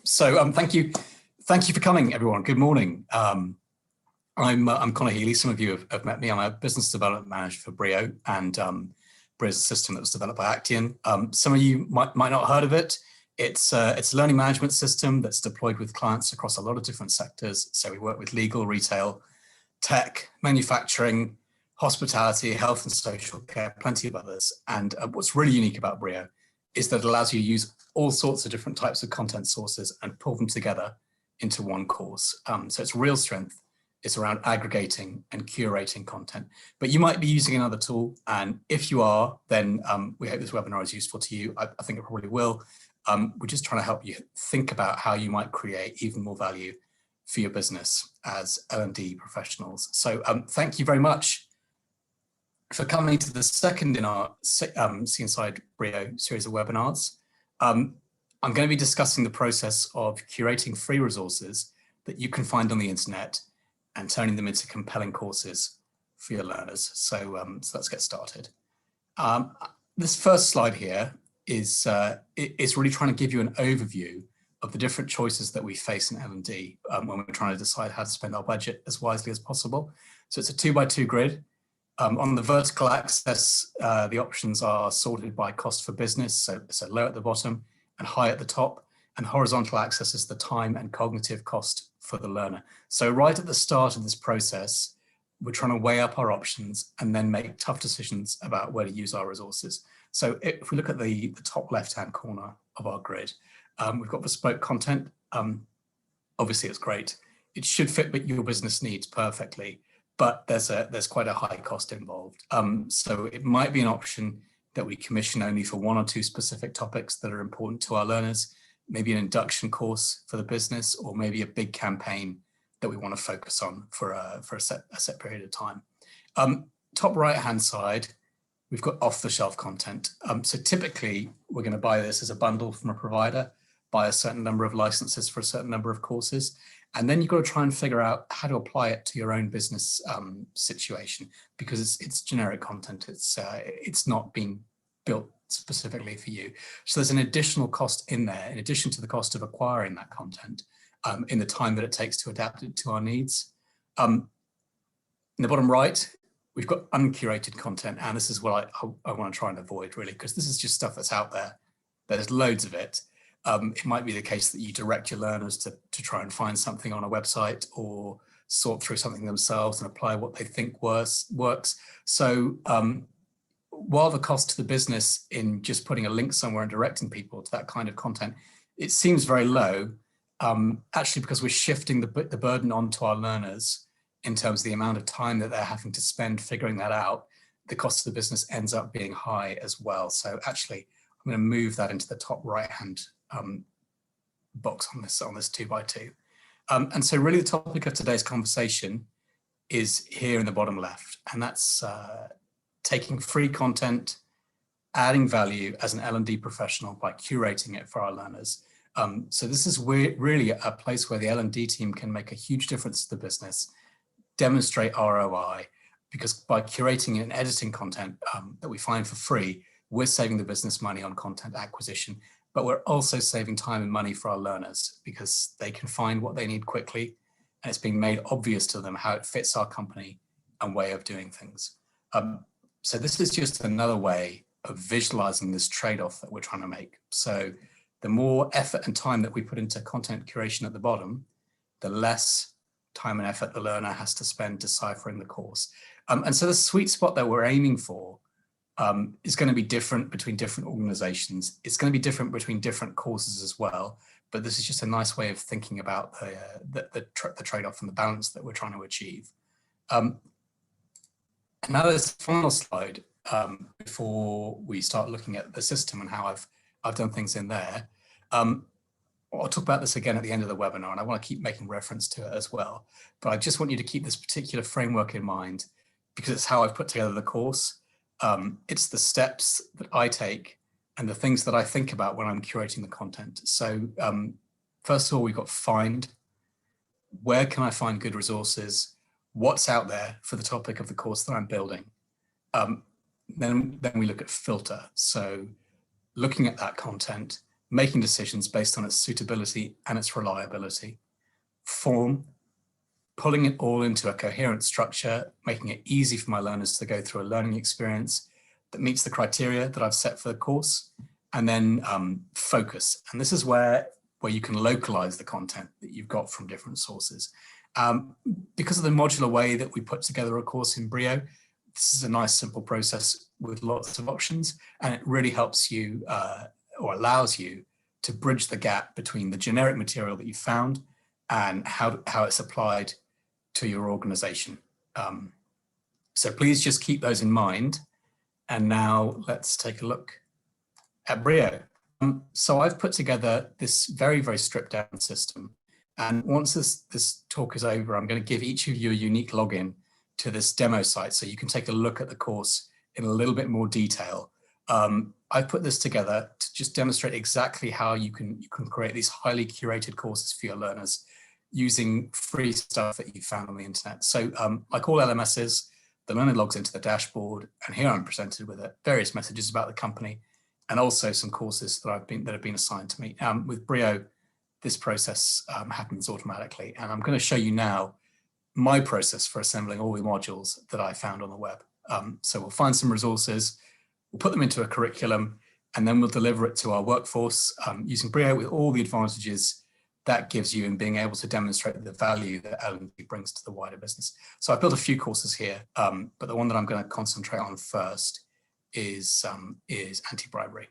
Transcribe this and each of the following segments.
Thank you for coming, everyone. Good morning. I'm Connor Healy. Some of you have met me. I'm a business development manager for Breeio, and Breeio is a system that was developed by Actian. Some of you might not have heard of it. It's a learning management system that's deployed with clients across a lot of different sectors. So we work with legal, retail, tech, manufacturing, hospitality, health and social care, plenty of others. And what's really unique about Breeio is that it allows you to use all sorts of different types of content sources and pull them together into one course. So its real strength is around aggregating and curating content. But you might be using another tool, and if you are, then we hope this webinar is useful to you. I think it probably will. We're just trying to help you think about how you might create even more value for your business as L&D professionals. So thank you very much for coming to the second in our See Inside Breeio series of webinars. I'm going to be discussing the process of curating free resources that you can find on the internet and turning them into compelling courses for your learners. So let's get started. This first slide here is really trying to give you an overview of the different choices that we face in L&D when we're trying to decide how to spend our budget as wisely as possible. So it's a 2x2 grid. On the vertical axis, the options are sorted by cost for business, so low at the bottom and high at the top, and horizontal axis is the time and cognitive cost for the learner. So right at the start of this process, we're trying to weigh up our options and then make tough decisions about where to use our resources. So if we look at the top left-hand corner of our grid, we've got bespoke content. Obviously, it's great. It should fit your business needs perfectly, but there's quite a high cost involved. So it might be an option that we commission only for one or two specific topics that are important to our learners, maybe an induction course for the business, or maybe a big campaign that we want to focus on for a set period of time. Top right-hand side, we've got off-the-shelf content. So typically, we're going to buy this as a bundle from a provider, buy a certain number of licenses for a certain number of courses, and then you've got to try and figure out how to apply it to your own business situation, because it's generic content. It's not being built specifically for you. So there's an additional cost in there, in addition to the cost of acquiring that content, in the time that it takes to adapt it to our needs. In the bottom right, we've got uncurated content, and this is what I want to try and avoid, really, because this is just stuff that's out there. There's loads of it. It might be the case that you direct your learners to try and find something on a website or sort through something themselves and apply what they think works. So while the cost to the business in just putting a link somewhere and directing people to that kind of content, it seems very low, actually, because we're shifting the burden onto our learners in terms of the amount of time that they're having to spend figuring that out, the cost to the business ends up being high as well. So actually, I'm going to move that into the top right-hand box on this 2x2. And so really the topic of today's conversation is here in the bottom left, and that's taking free content, adding value as an L&D professional by curating it for our learners. So this is really a place where the L&D team can make a huge difference to the business, demonstrate ROI, because by curating and editing content that we find for free, we're saving the business money on content acquisition, but we're also saving time and money for our learners because they can find what they need quickly, and it's being made obvious to them how it fits our company and way of doing things. So this is just another way of visualizing this trade-off that we're trying to make. So the more effort and time that we put into content curation at the bottom, the less time and effort the learner has to spend deciphering the course. And so the sweet spot that we're aiming for is going to be different between different organizations. It's going to be different between different courses as well. But this is just a nice way of thinking about the trade-off and the balance that we're trying to achieve. And now there's a final slide before we start looking at the system and how I've done things in there. I'll talk about this again at the end of the webinar, and I want to keep making reference to it as well. But I just want you to keep this particular framework in mind because it's how I've put together the course. It's the steps that I take and the things that I think about when I'm curating the content. So first of all, we've got find. Where can I find good resources? What's out there for the topic of the course that I'm building? Then we look at filter. So looking at that content, making decisions based on its suitability and its reliability. Form, pulling it all into a coherent structure, making it easy for my learners to go through a learning experience that meets the criteria that I've set for the course. And then focus. And this is where you can localize the content that you've got from different sources. Because of the modular way that we put together a course in Breeio, this is a nice simple process with lots of options, and it really helps you or allows you to bridge the gap between the generic material that you found and how it's applied to your organization. So please just keep those in mind. And now let's take a look at Breeio. So I've put together this very, very stripped down system. And once this talk is over, I'm going to give each of you a unique login to this demo site so you can take a look at the course in a little bit more detail. I've put this together to just demonstrate exactly how you can create these highly curated courses for your learners using free stuff that you found on the internet. So like all LMSs, the learner logs into the dashboard, and here I'm presented with various messages about the company and also some courses that have been assigned to me. With Breeio, this process happens automatically, and I'm going to show you now my process for assembling all the modules that I found on the web. So we'll find some resources, we'll put them into a curriculum, and then we'll deliver it to our workforce using Breeio with all the advantages that gives you in being able to demonstrate the value that L&D brings to the wider business. So I've built a few courses here, but the one that I'm going to concentrate on first is anti-bribery.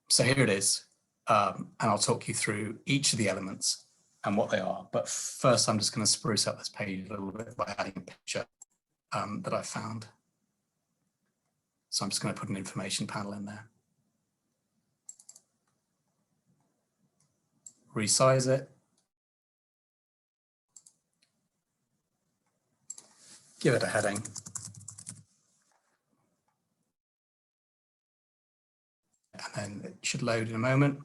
So here it is, and I'll talk you through each of the elements and what they are. But first, I'm just going to spruce up this page a little bit by adding a picture that I found. So I'm just going to put an information panel in there. Resize it. Give it a heading. And then it should load in a moment.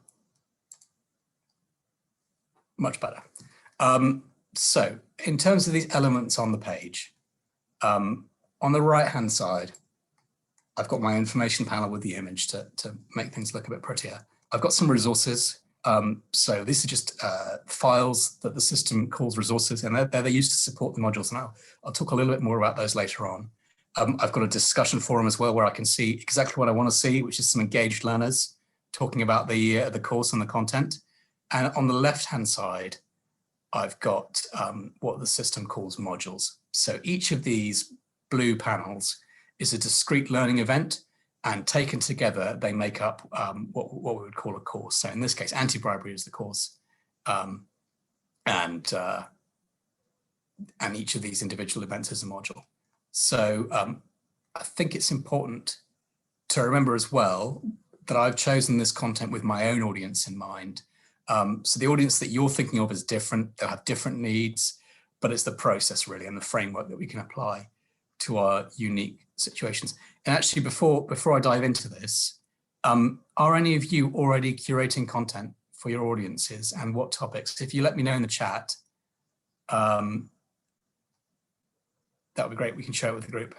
Much better. So in terms of these elements on the page, on the right-hand side, I've got my information panel with the image to make things look a bit prettier. I've got some resources. So these are just files that the system calls resources, and they're used to support the modules. And I'll talk a little bit more about those later on. I've got a discussion forum as well where I can see exactly what I want to see, which is some engaged learners talking about the course and the content. And on the left-hand side, I've got what the system calls modules. So each of these blue panels is a discrete learning event, and taken together, they make up what we would call a course. So in this case, anti-bribery is the course, and each of these individual events is a module. So I think it's important to remember as well that I've chosen this content with my own audience in mind. So the audience that you're thinking of is different, they'll have different needs, but it's the process really and the framework that we can apply to our unique situations. And actually, before I dive into this, are any of you already curating content for your audiences, and what topics? If you let me know in the chat, that would be great. We can share it with the group.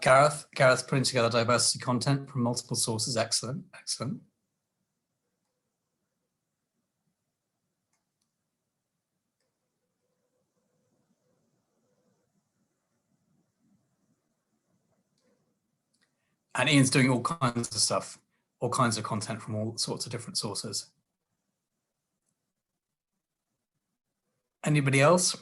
Gareth putting together diversity content from multiple sources. Excellent, excellent. And Ian's doing all kinds of stuff, all kinds of content from all sorts of different sources. Anybody else?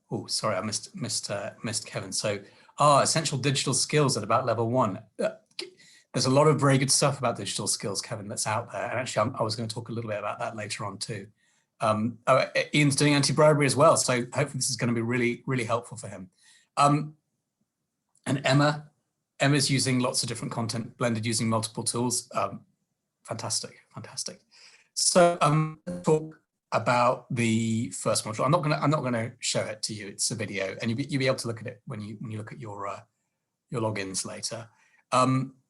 Oh, sorry, I missed Kevin. So, essential digital skills at about level 1. There's a lot of very good stuff about digital skills, Kevin, that's out there. And actually, I was going to talk a little bit about that later on too. Ian's doing anti-bribery as well, so hopefully this is going to be really, really helpful for him. And Emma's using lots of different content blended using multiple tools. Fantastic, fantastic. So talk about the first module. I'm not gonna show it to you. It's a video, and you'll be able to look at it when you look at your logins later.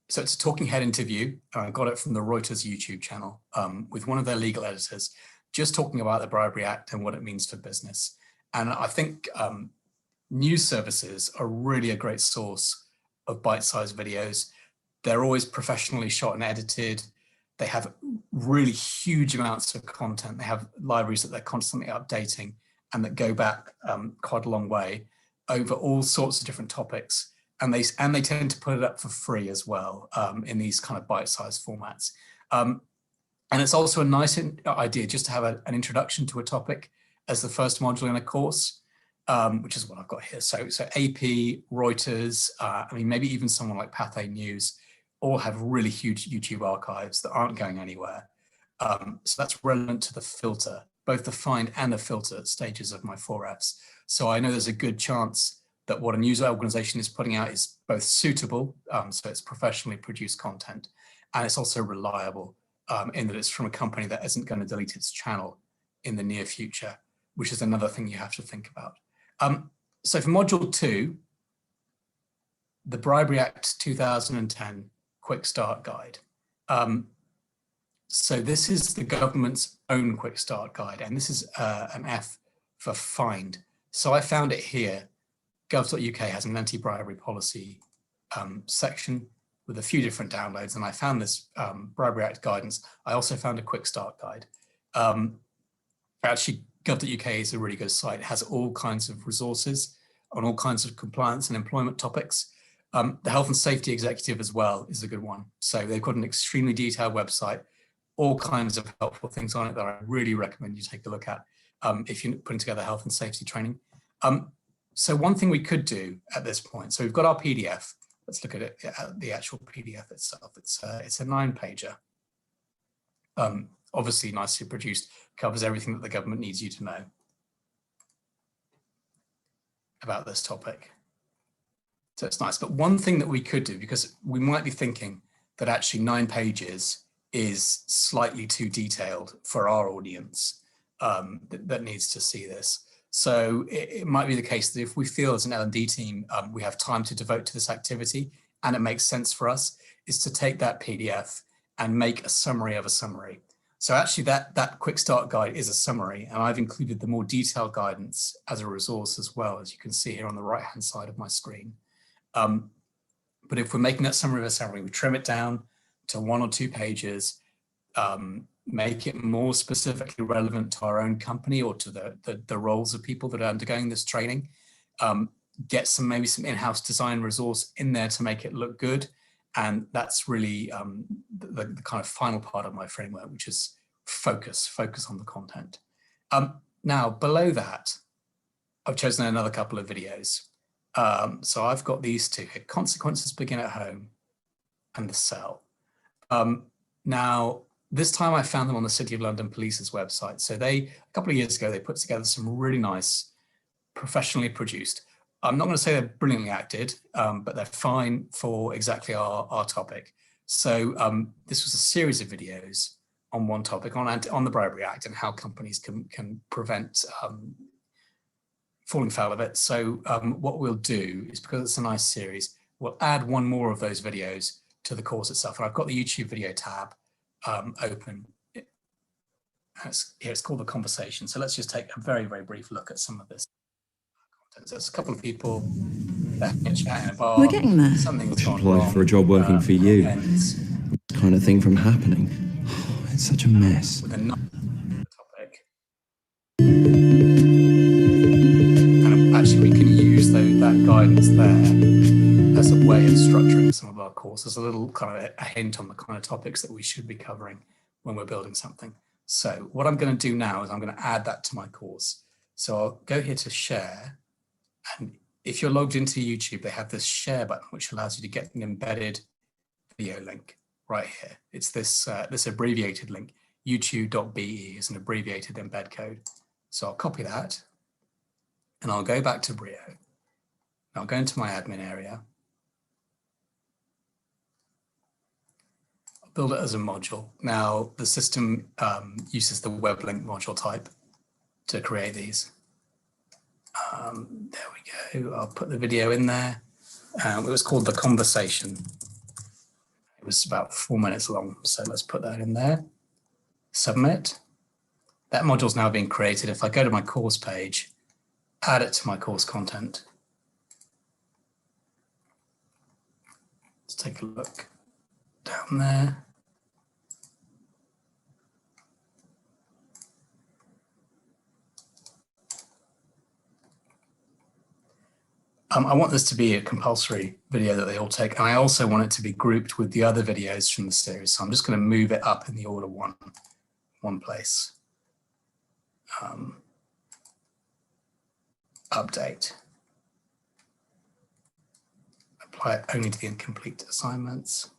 So it's a talking head interview. I got it from the Reuters YouTube channel with one of their legal editors, just talking about the Bribery Act and what it means for business. And I think news services are really a great source of bite-sized videos. They're always professionally shot and edited. They have really huge amounts of content. They have libraries that they're constantly updating and that go back quite a long way over all sorts of different topics. And they tend to put it up for free as well in these kind of bite-sized formats. And it's also a nice idea just to have an introduction to a topic as the first module in a course, which is what I've got here. So AP, Reuters, I mean, maybe even someone like Pathé News, all have really huge YouTube archives that aren't going anywhere. So that's relevant to the filter, both the find and the filter stages of my 4Fs. So I know there's a good chance that what a news organization is putting out is both suitable, so it's professionally produced content, and it's also reliable in that it's from a company that isn't going to delete its channel in the near future, which is another thing you have to think about. So for module 2, the Bribery Act 2010 Quick Start Guide. So this is the government's own Quick Start Guide, and this is an F for find. So I found it here. Gov.uk has an anti-bribery policy section with a few different downloads, and I found this Bribery Act guidance. I also found a Quick Start Guide. Actually, Gov.uk is a really good site. It has all kinds of resources on all kinds of compliance and employment topics. The Health and Safety Executive as well is a good one. So they've got an extremely detailed website, all kinds of helpful things on it that I really recommend you take a look at if you're putting together health and safety training. So one thing we could do at this point, so we've got our PDF. Let's look at it, at the actual PDF itself. It's a 9-pager. Obviously nicely produced, covers everything that the government needs you to know about this topic. So it's nice. But one thing that we could do, because we might be thinking that actually 9 pages is slightly too detailed for our audience that needs to see this. So it might be the case that if we feel as an L&D team, we have time to devote to this activity and it makes sense for us, is to take that PDF and make a summary of a summary. So actually that Quick Start Guide is a summary, and I've included the more detailed guidance as a resource as well, as you can see here on the right-hand side of my screen. But if we're making that summary of a summary, we trim it down to 1 or 2 pages, make it more specifically relevant to our own company or to the roles of people that are undergoing this training, get maybe some in-house design resource in there to make it look good. And that's really the kind of final part of my framework, which is focus on the content. Now, below that, I've chosen another couple of videos. So I've got these two here, Consequences Begin at Home and The Cell. Now, this time I found them on the City of London Police's website. So a couple of years ago, they put together some really nice, professionally produced. I'm not going to say they're brilliantly acted, but they're fine for exactly our topic. So this was a series of videos on one topic, on the Bribery Act and how companies can prevent falling foul of it. So what we'll do is, because it's a nice series, we'll add one more of those videos to the course itself. And I've got the YouTube video tab open. Here it's called The Conversation. So let's just take a very, very brief look at some of this. There's a couple of people having a chat in a bar. We're getting there. Something's gone Applied wrong. for a job working for you. This Kind of thing from happening. Oh, it's such a mess. with another topic. And actually, we can use that guidance there as a way of structuring some of our courses, a little kind of a hint on the kind of topics that we should be covering when we're building something. So what I'm going to do now is I'm going to add that to my course. So I'll go here to share, and if you're logged into YouTube, they have this share button, which allows you to get an embedded video link right here. It's this abbreviated link, youtube.be is an abbreviated embed code. So I'll copy that, and I'll go back to Breeio. I'll go into my admin area. I'll build it as a module. Now, the system uses the web link module type. to create these. There we go. I'll put the video in there. It was called The Conversation. It was about 4 minutes long. So let's put that in there. Submit. That module's now being created. If I go to my course page, add it to my course content. Let's take a look down there. I want this to be a compulsory video that they all take, and I also want it to be grouped with the other videos from the series. So I'm just going to move it up in the order one place. Update. Apply it only to the incomplete assignments.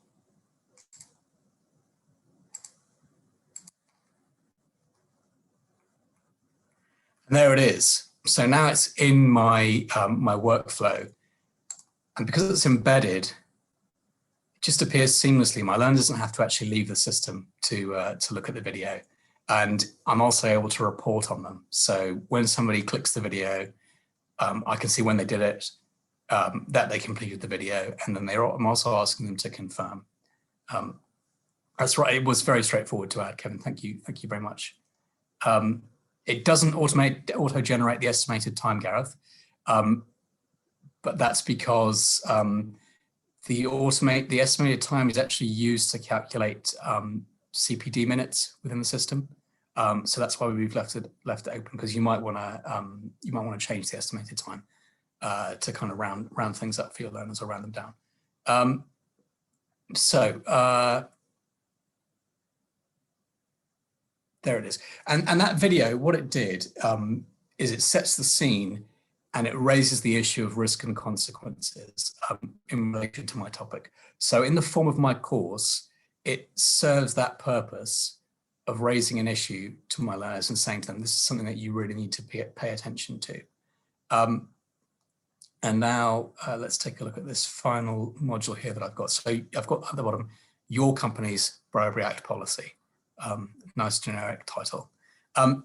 And there it is. So now it's in my my workflow, and because it's embedded, it just appears seamlessly. My learner doesn't have to actually leave the system to look at the video, and I'm also able to report on them. So when somebody clicks the video, I can see when they did it, that they completed the video, and then I'm also asking them to confirm. That's right. It was very straightforward to add, Kevin. Thank you very much. It doesn't auto-generate the estimated time, Gareth, but that's because the estimated time is actually used to calculate CPD minutes within the system. So that's why we've left it open, because you might want to change the estimated time to kind of round things up for your learners or round them down. There it is. And that video, what it did is it sets the scene and it raises the issue of risk and consequences in relation to my topic. So in the form of my course, it serves that purpose of raising an issue to my learners and saying to them, this is something that you really need to pay attention to. And now let's take a look at this final module here that I've got. So I've got at the bottom, your company's Breio React policy. Nice generic title. And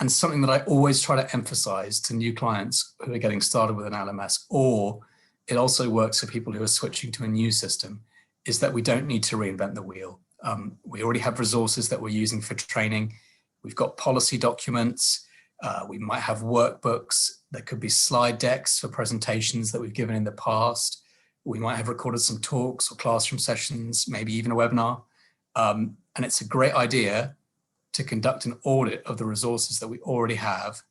something that I always try to emphasize to new clients who are getting started with an LMS, or it also works for people who are switching to a new system, is that we don't need to reinvent the wheel. We already have resources that we're using for training. We've got policy documents. We might have workbooks. There could be slide decks for presentations that we've given in the past. We might have recorded some talks or classroom sessions, maybe even a webinar. And it's a great idea to conduct an audit of the resources that we already have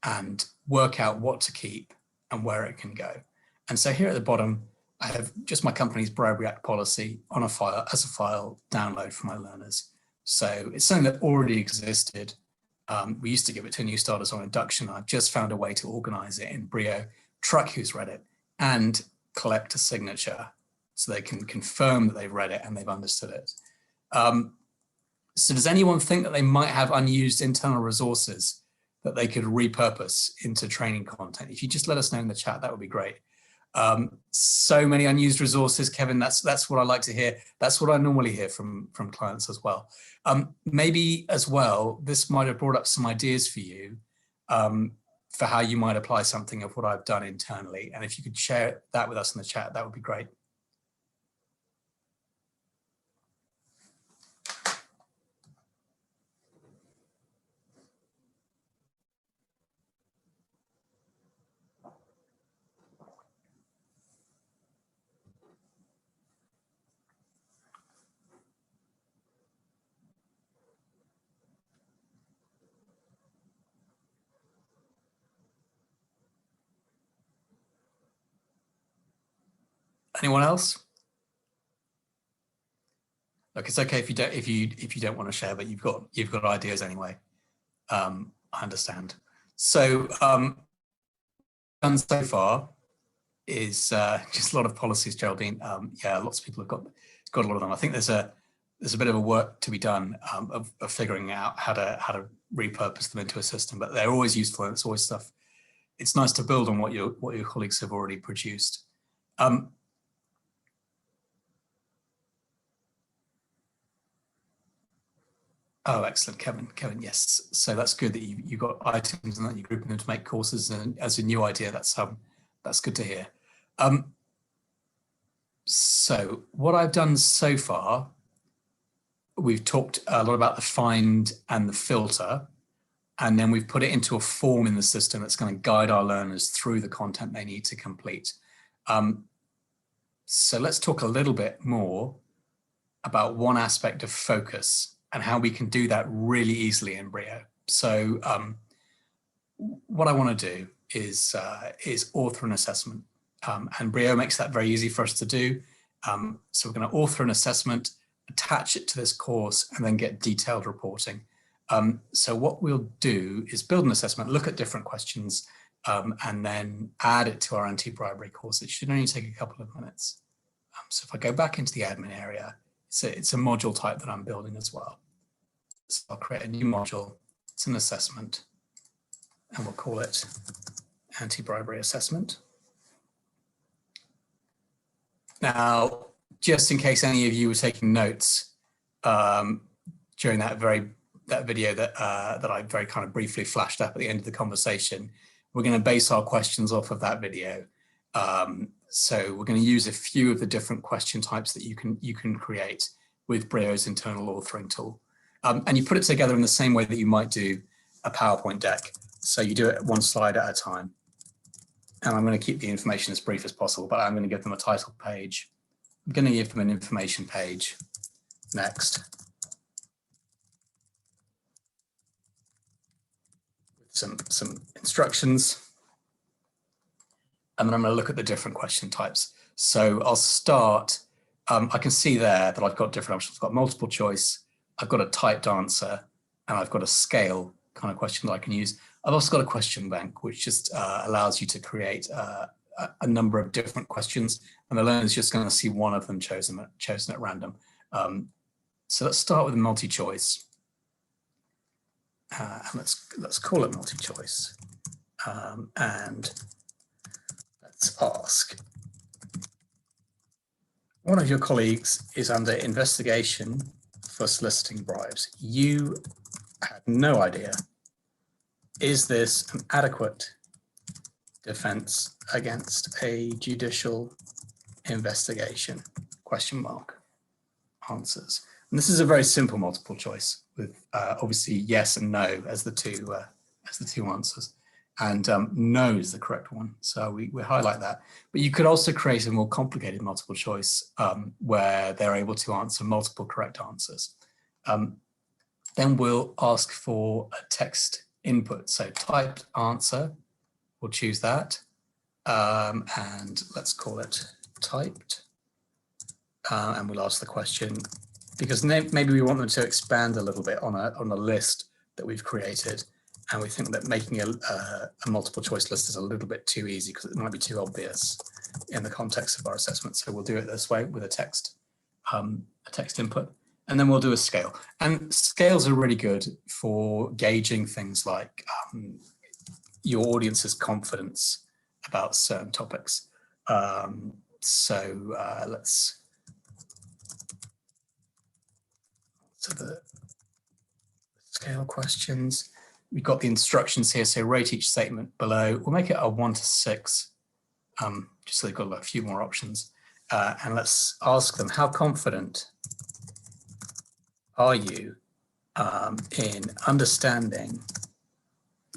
and work out what to keep and where it can go. And so here at the bottom, I have just my company's Breio React policy on a file as a file download for my learners. So it's something that already existed. We used to give it to new starters on induction. I've just found a way to organize it in Breio, track who's read it, and collect a signature so they can confirm that they've read it and they've understood it. So does anyone think that they might have unused internal resources that they could repurpose into training content? If you just let us know in the chat, that would be great. So many unused resources, Kevin, that's what I like to hear. That's what I normally hear from clients as well. Maybe as well, this might have brought up some ideas for you for how you might apply something of what I've done internally. And if you could share that with us in the chat, that would be great. Anyone else? Look, it's okay if you don't want to share, but you've got ideas anyway. I understand. So done so far is just a lot of policies, Geraldine. Yeah, lots of people have got a lot of them. I think there's a bit of a work to be done of figuring out how to repurpose them into a system, but they're always useful and it's always stuff. It's nice to build on what your colleagues have already produced. Oh, excellent, Kevin. Kevin, yes. So that's good that you got items and that you're grouping them to make courses. And as a new idea, that's good to hear. So what I've done so far, we've talked a lot about the find and the filter, and then we've put it into a form in the system that's going to guide our learners through the content they need to complete. So let's talk a little bit more about one aspect of focus and how we can do that really easily in Breeio. So what I want to do is author an assessment, and Breeio makes that very easy for us to do. So we're going to author an assessment, attach it to this course, and then get detailed reporting. So what we'll do is build an assessment, look at different questions, and then add it to our anti-bribery course. It should only take a couple of minutes. So if I go back into the admin area, it's a module type that I'm building as well. So I'll create a new module. It's an assessment, and we'll call it anti-bribery assessment. Now, just in case any of you were taking notes during that video that I very kind of briefly flashed up at the end of the conversation, we're going to base our questions off of that video. So we're going to use a few of the different question types that you can create with Breeio's internal authoring tool. And you put it together in the same way that you might do a PowerPoint deck. So you do it one slide at a time. And I'm going to keep the information as brief as possible, but I'm going to give them a title page. I'm going to give them an information page next. With some instructions. And then I'm going to look at the different question types. So I'll start, I can see there that I've got different options. I've got multiple choice, I've got a typed answer, and I've got a scale kind of question that I can use. I've also got a question bank, which just allows you to create a number of different questions, and the learner's just going to see one of them chosen at random. So let's start with multi-choice. And let's call it multi-choice. And let's ask. One of your colleagues is under investigation for soliciting bribes. You had no idea. Is this an adequate defense against a judicial investigation? Question mark. Answers. And this is a very simple multiple choice with obviously yes and no as the two answers. And no is the correct one. So we highlight that. But you could also create a more complicated multiple choice where they're able to answer multiple correct answers. Then we'll ask for a text input. So typed answer, we'll choose that. And let's call it typed. And we'll ask the question, because maybe we want them to expand a little bit on a list that we've created. And we think that making a multiple choice list is a little bit too easy because it might be too obvious in the context of our assessment. So we'll do it this way with a text input, and then we'll do a scale. And scales are really good for gauging things like your audience's confidence about certain topics. Let's the scale questions. We've got the instructions here, so rate each statement below. We'll make it a 1 to 6, just so they've got a few more options. And let's ask them, how confident are you in understanding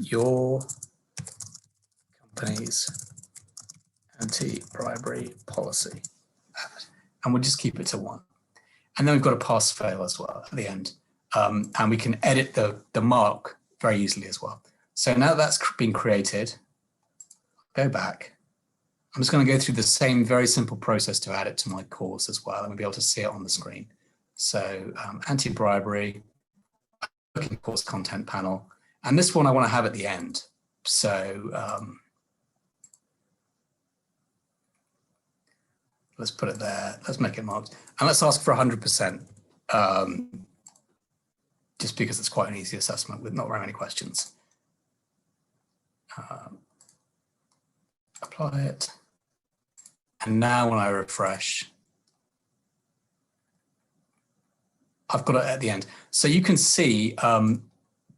your company's anti-bribery policy? And we'll just keep it to 1. And then we've got a pass-fail as well at the end. And we can edit the mark very easily as well. So now that's been created, go back. I'm just going to go through the same very simple process to add it to my course as well, and we'll be able to see it on the screen. So anti-bribery, looking course content panel, and this one I want to have at the end. So let's put it there. Let's make it marked, and let's ask for 100%. Just because it's quite an easy assessment with not very many questions. Apply it. And now when I refresh, I've got it at the end. So you can see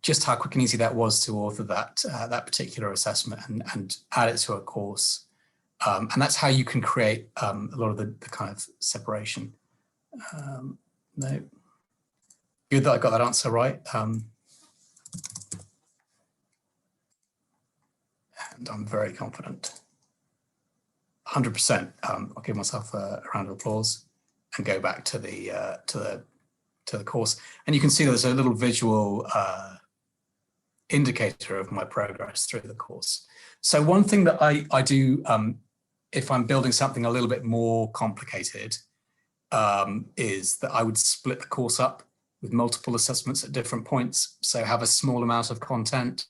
just how quick and easy that was to author that particular assessment and add it to a course. And that's how you can create a lot of the kind of separation. No, good that I got that answer right. And I'm very confident. 100%. I'll give myself a round of applause and go back to the course. And you can see there's a little visual indicator of my progress through the course. So one thing that I do if I'm building something a little bit more complicated is that I would split the course up with multiple assessments at different points. So have a small amount of content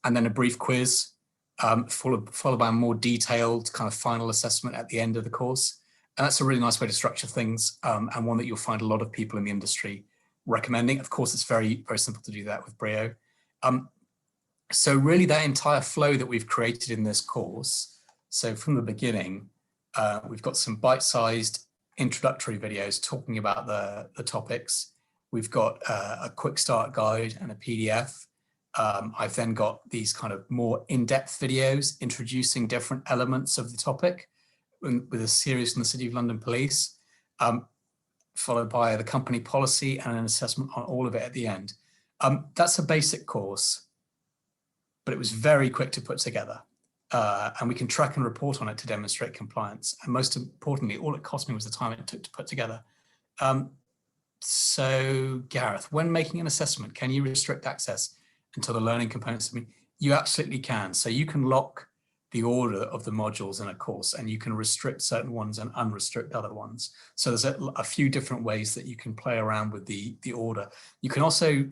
and then a brief quiz followed by a more detailed kind of final assessment at the end of the course. And that's a really nice way to structure things and one that you'll find a lot of people in the industry recommending. Of course, it's very, very simple to do that with Breeio. So really that entire flow that we've created in this course, so from the beginning, we've got some bite-sized introductory videos talking about the topics. We've got a quick start guide and a PDF. I've then got these kind of more in-depth videos introducing different elements of the topic with a series from the City of London Police, followed by the company policy and an assessment on all of it at the end. That's a basic course, but it was very quick to put together. And we can track and report on it to demonstrate compliance. And most importantly, all it cost me was the time it took to put together. So Gareth, when making an assessment, can you restrict access until the learning components? I mean, you absolutely can. So you can lock the order of the modules in a course and you can restrict certain ones and unrestrict other ones. So there's a few different ways that you can play around with the order. You can also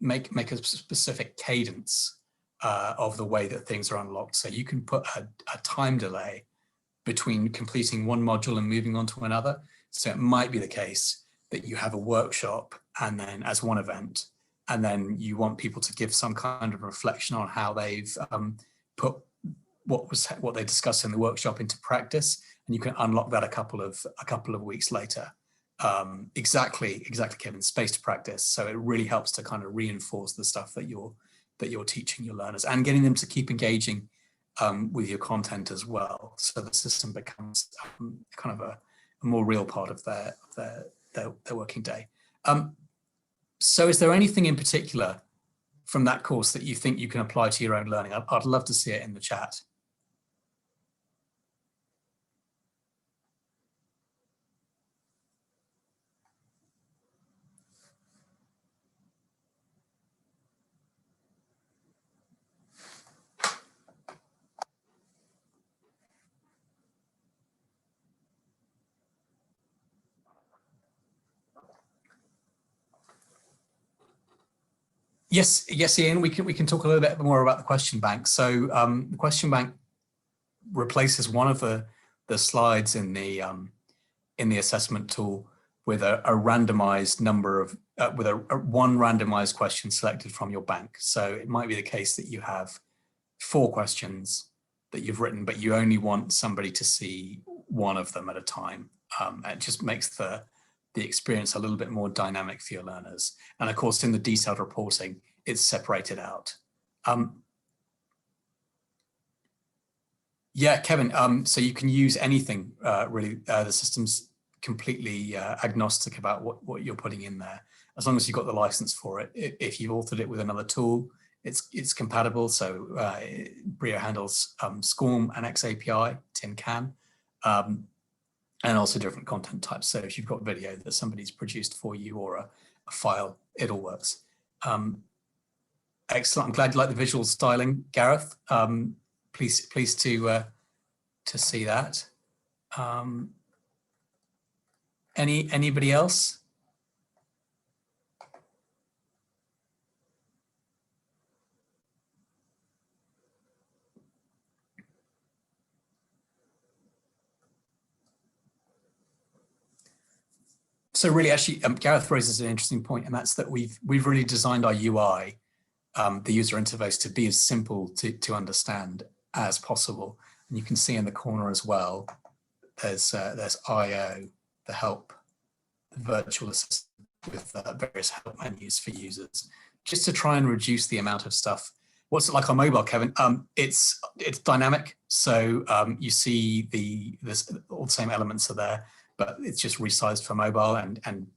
make a specific cadence of the way that things are unlocked. So you can put a time delay between completing one module and moving on to another. So it might be the case that you have a workshop and then as one event, and then you want people to give some kind of reflection on how they've put what they discussed in the workshop into practice, and you can unlock that a couple of weeks later. Exactly, Kevin. Spaced practice. So it really helps to kind of reinforce the stuff that you're teaching your learners and getting them to keep engaging with your content as well. So the system becomes kind of a more real part of their working day. So is there anything in particular from that course that you think you can apply to your own learning? I'd love to see it in the chat. Yes, Ian, we can talk a little bit more about the question bank. So the question bank replaces one of the slides in the assessment tool with a randomized number of with one randomized question selected from your bank. So it might be the case that you have 4 questions that you've written, but you only want somebody to see one of them at a time. It just makes the experience a little bit more dynamic for your learners. And of course, in the detailed reporting, it's separated out. Yeah, Kevin, so you can use anything, really. The system's completely agnostic about what you're putting in there, as long as you've got the license for it. If you've authored it with another tool, it's compatible. So Breeio handles SCORM and XAPI, Tin Can, and also different content types. So if you've got video that somebody's produced for you or a file, it all works. Excellent. I'm glad you like the visual styling, Gareth. Pleased to see that. Anybody else? So really, actually, Gareth raises an interesting point, and that's that we've really designed our UI, the user interface, to be as simple to understand as possible. And you can see in the corner as well, there's IO, the help, virtual assistant with various help menus for users, just to try and reduce the amount of stuff. What's it like on mobile, Kevin? It's dynamic, so you see all the same elements are there, but it's just resized for mobile and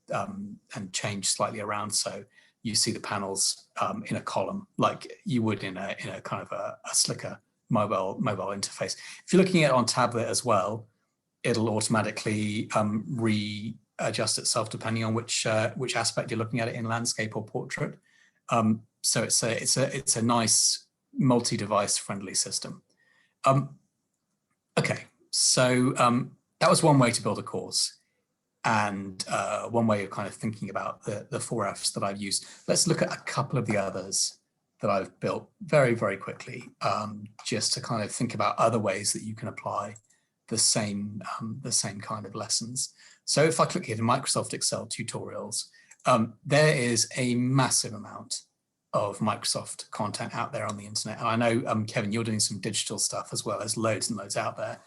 changed slightly around. So you see the panels in a column, like you would in a kind of a slicker mobile interface. If you're looking at it on tablet as well, it'll automatically readjust itself depending on which aspect you're looking at it in, landscape or portrait. So it's a nice multi-device friendly system. Okay, so that was one way to build a course, and one way of kind of thinking about the 4Fs that I've used. Let's look at a couple of the others that I've built very, very quickly, just to kind of think about other ways that you can apply the same kind of lessons. So if I click here to Microsoft Excel tutorials, there is a massive amount of Microsoft content out there on the internet. And I know, Kevin, you're doing some digital stuff as well. There's loads and loads out there.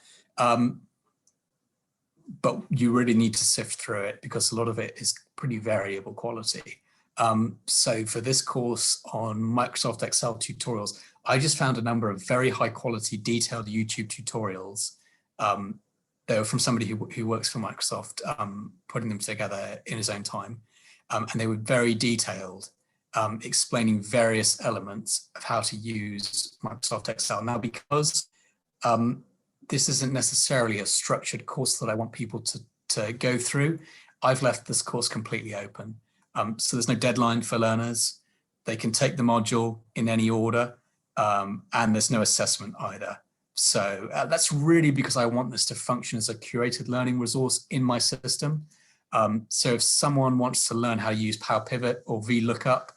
But you really need to sift through it because a lot of it is pretty variable quality. So for this course on Microsoft Excel tutorials, I just found a number of very high quality detailed YouTube tutorials. They were from somebody who works for Microsoft, putting them together in his own time. And they were very detailed, explaining various elements of how to use Microsoft Excel. Now, because this isn't necessarily a structured course that I want people to go through, I've left this course completely open. So there's no deadline for learners. They can take the module in any order, and there's no assessment either. So that's really because I want this to function as a curated learning resource in my system. So if someone wants to learn how to use Power Pivot or VLOOKUP,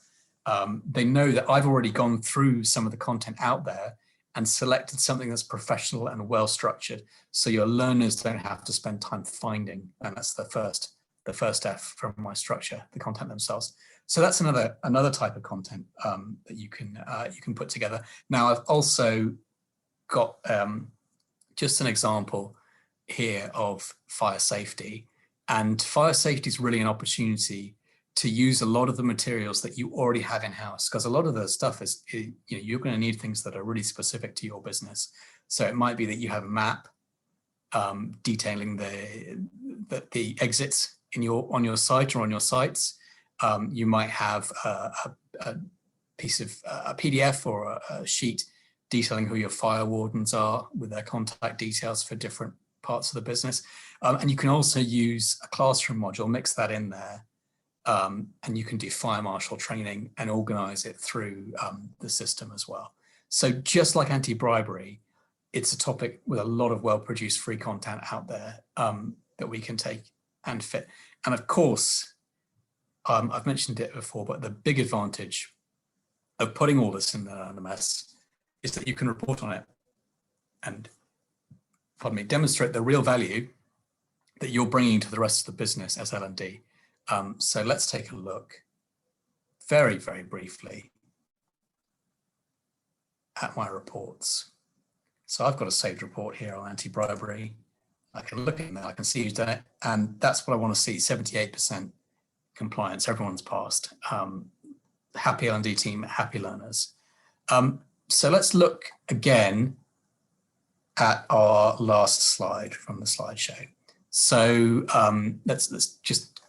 they know that I've already gone through some of the content out there and selected something that's professional and well structured. So your learners don't have to spend time finding, and that's the first F from my structure, the content themselves. So that's another type of content that you can put together. Now I've also got just an example here of fire safety, and fire safety is really an opportunity to use a lot of the materials that you already have in-house, because a lot of the stuff is, you're going to need things that are really specific to your business. So it might be that you have a map detailing the exits on your site or on your sites. You might have a piece of a PDF or a sheet detailing who your fire wardens are with their contact details for different parts of the business. And you can also use a classroom module, mix that in there, and you can do fire marshal training and organize it through the system as well. So just like anti-bribery, it's a topic with a lot of well-produced free content out there that we can take and fit. And of course, I've mentioned it before, but the big advantage of putting all this in the LMS is that you can report on it and, demonstrate the real value that you're bringing to the rest of the business as L&D. So let's take a look very, very briefly at my reports. So I've got a saved report here on anti-bribery. I can look at it, I can see who's done it, and that's what I want to see, 78% compliance, everyone's passed. Happy L&D team, happy learners. So let's look again at our last slide from the slideshow. So let's just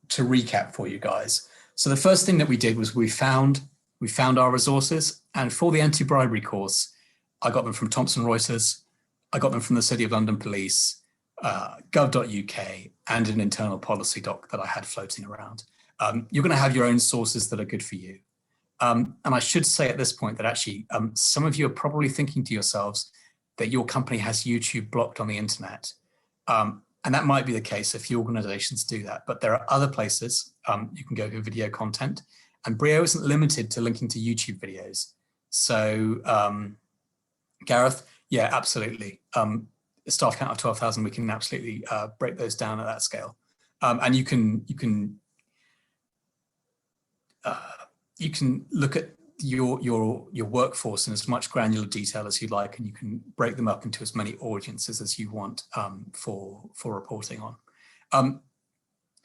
to recap for you guys. So the first thing that we did was we found our resources, and for the anti-bribery course, I got them from Thomson Reuters, I got them from the City of London Police, gov.uk, and an internal policy doc that I had floating around. You're going to have your own sources that are good for you. And I should say at this point that actually some of you are probably thinking to yourselves that your company has YouTube blocked on the internet. And that might be the case if few organizations do that, but there are other places you can go for video content, and Breeio isn't limited to linking to YouTube videos. So Gareth, yeah, absolutely. Staff count of 12,000, we can absolutely break those down at that scale. And you can look at your workforce in as much granular detail as you like, and you can break them up into as many audiences as you want for reporting on.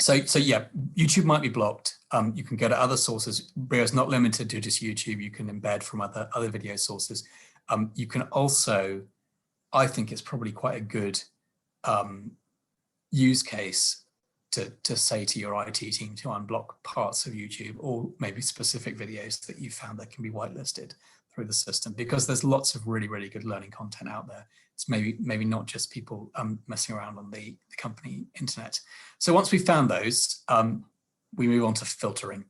So yeah, YouTube might be blocked. You can go to other sources. Breeio is not limited to just YouTube. You can embed from other video sources. You can also, I think it's probably quite a good use case to say to your IT team to unblock parts of YouTube, or maybe specific videos that you found that can be whitelisted through the system, because there's lots of really, really good learning content out there. It's maybe not just people messing around on the company internet. So once we've found those, we move on to filtering.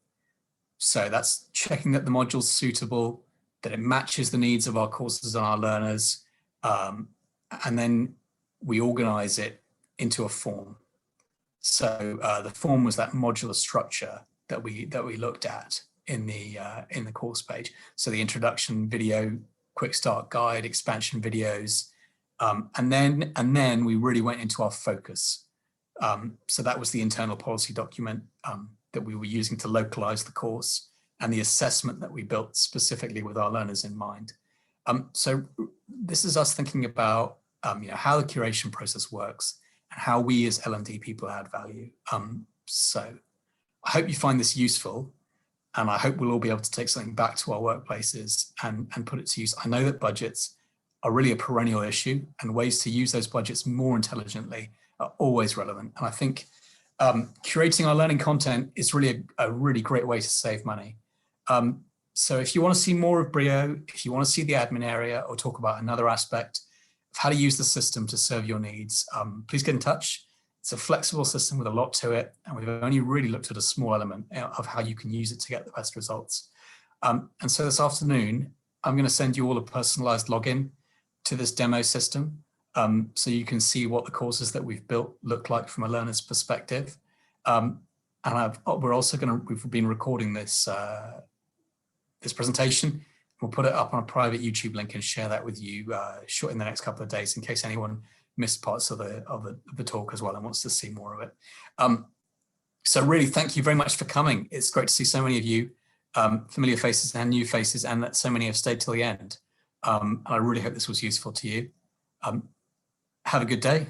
So that's checking that the module's suitable, that it matches the needs of our courses and our learners, and then we organize it into a form. So the form was that modular structure that we looked at in the course page. So the introduction video, quick start guide, expansion videos, and then we really went into our focus. So that was the internal policy document that we were using to localize the course, and the assessment that we built specifically with our learners in mind. So this is us thinking about how the curation process works and how we as L&D people add value. So I hope you find this useful, and I hope we'll all be able to take something back to our workplaces and put it to use. I know that budgets are really a perennial issue, and ways to use those budgets more intelligently are always relevant. And I think curating our learning content is really a really great way to save money. So if you want to see more of Breeio, if you want to see the admin area or talk about another aspect of how to use the system to serve your needs, please get in touch. It's a flexible system with a lot to it, and we've only really looked at a small element of how you can use it to get the best results. And so this afternoon, I'm going to send you all a personalized login to this demo system, so you can see what the courses that we've built look like from a learner's perspective. And we're also we've been recording this this presentation. We'll put it up on a private YouTube link and share that with you in the next couple of days, in case anyone missed parts of the talk as well and wants to see more of it. So really, thank you very much for coming. It's great to see so many of you, familiar faces and new faces, and that so many have stayed till the end. And I really hope this was useful to you. Have a good day.